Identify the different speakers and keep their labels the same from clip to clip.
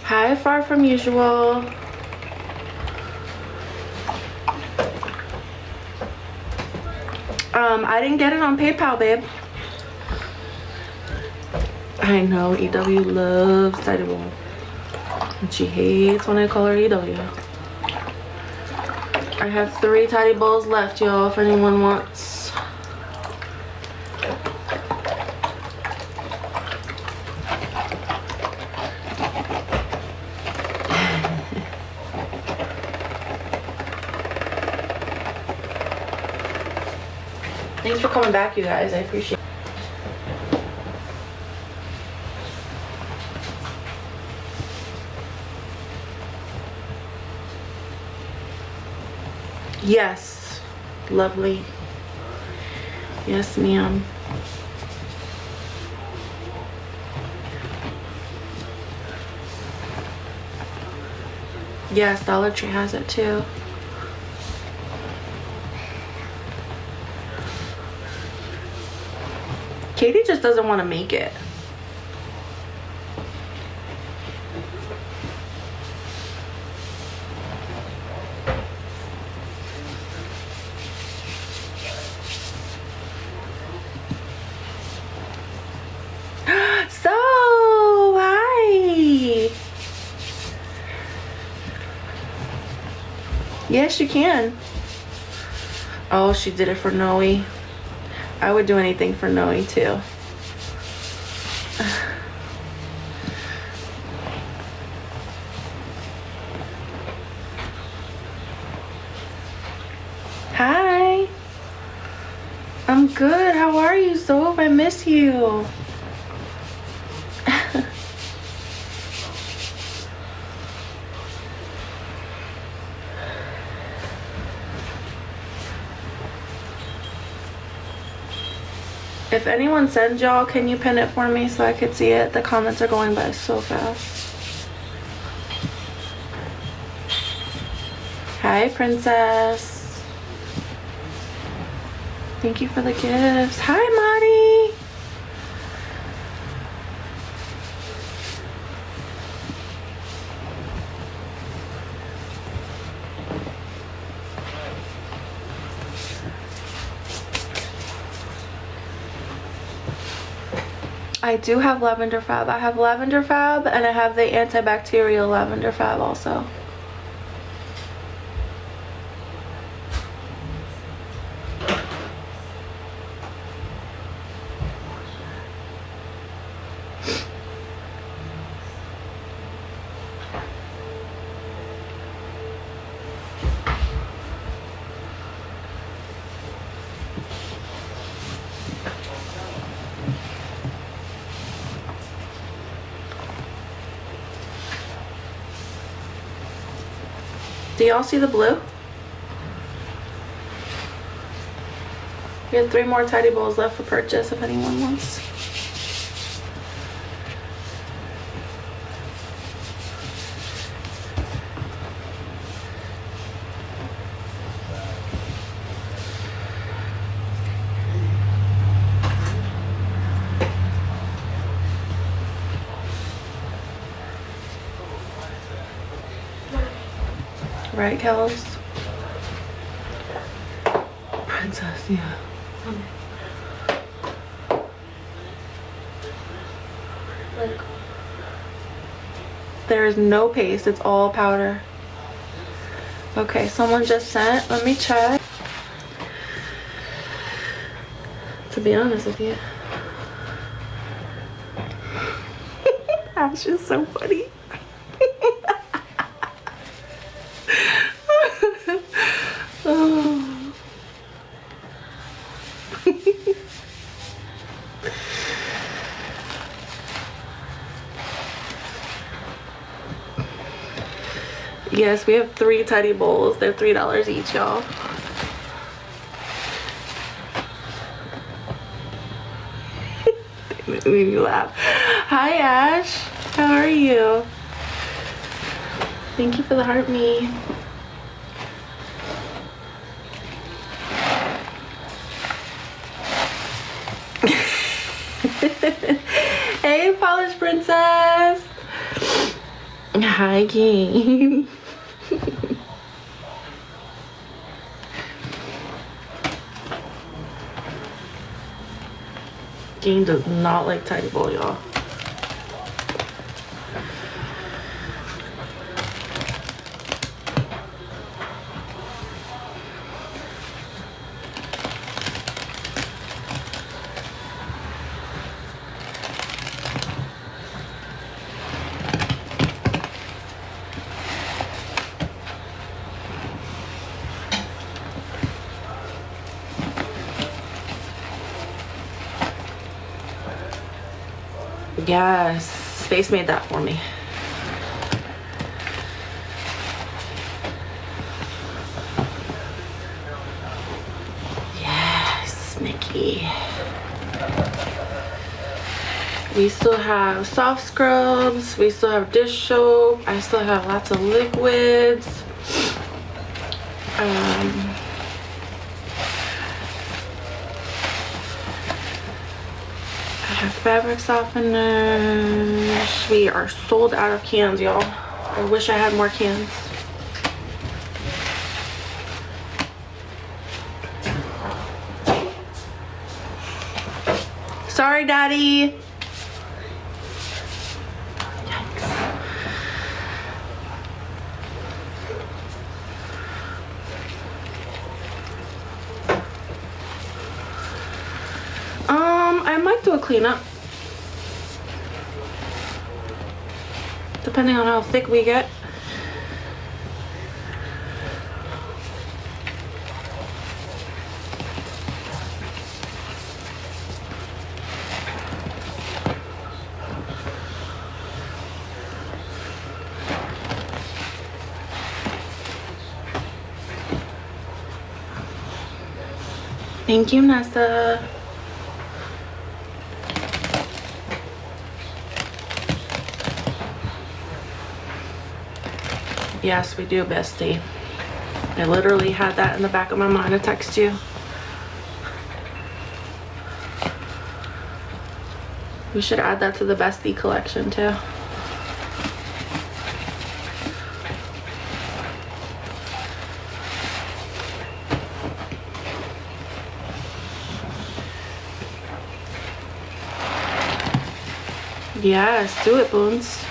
Speaker 1: Hi, far from usual. I didn't get it on PayPal, babe. I know EW loves tidy bowl, and she hates when I call her EW. I have 3 tidy bowls left, y'all, if anyone wants. Thanks for coming back, you guys. I appreciate it. Yes, lovely. Yes, ma'am. Yes, Dollar Tree has it too. Katie just doesn't want to make it. So, hi. Yes, you can. Oh, she did it for Noe. I would do anything for Noe too. Hi. I'm good. How are you, Soap? I miss you. If anyone sends y'all, can you pin it for me so I could see it? The comments are going by so fast. Hi, Princess. Thank you for the gifts. Hi, Marty. I do have lavender fab. I have lavender fab and I have the antibacterial lavender fab also. Do y'all see the blue? We have 3 more tidy bowls left for purchase if anyone wants. Right, Kels? Princess, yeah. Like, there is no paste, it's all powder. Okay, someone just sent. Let me check. To be honest with you, Ash is so funny. Oh. Yes, we have 3 tidy bowls. They're $3 each, y'all. Made me laugh. Hi, Ash. How are you? Thank you for the heart me. Hey, polished princess. Hi, King. King does not like tidy bowl, y'all. Yes, Space made that for me. Yes, Nikki. We still have soft scrubs. We still have dish soap. I still have lots of liquids. Fabric softeners. We are sold out of cans, y'all. I wish I had more cans. Sorry, Daddy. Yikes. I might do a cleanup. Depending on how thick we get. Thank you, Nessa. Yes, we do, bestie. I literally had that in the back of my mind to text you. We should add that to the bestie collection too. Yes, do it, Boons.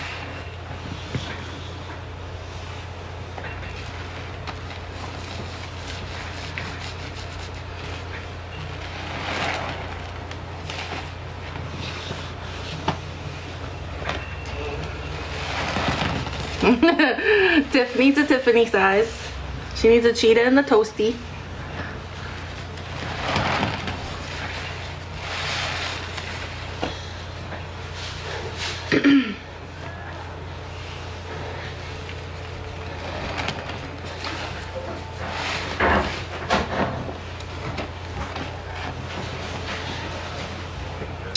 Speaker 1: Tiff needs a Tiffany size. She needs a cheetah and the toasty.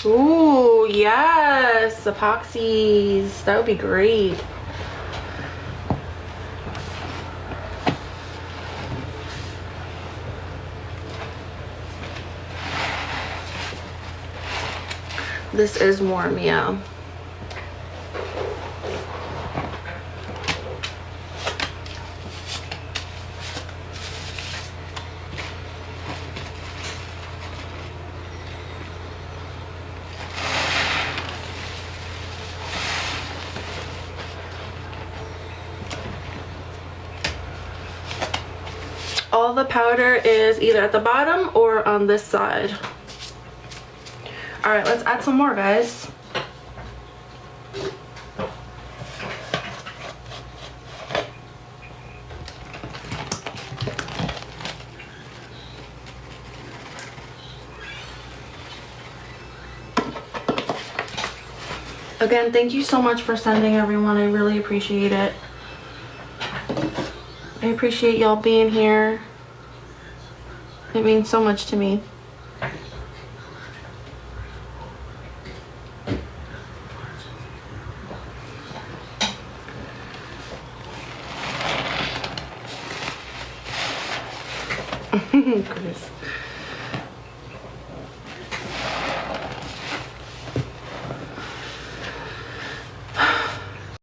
Speaker 1: Ooh, yes, epoxies. That would be great. This is warm, yeah. All the powder is either at the bottom or on this side. All right, let's add some more, guys. Again, thank you so much for sending, everyone. I really appreciate it. I appreciate y'all being here. It means so much to me. Chris.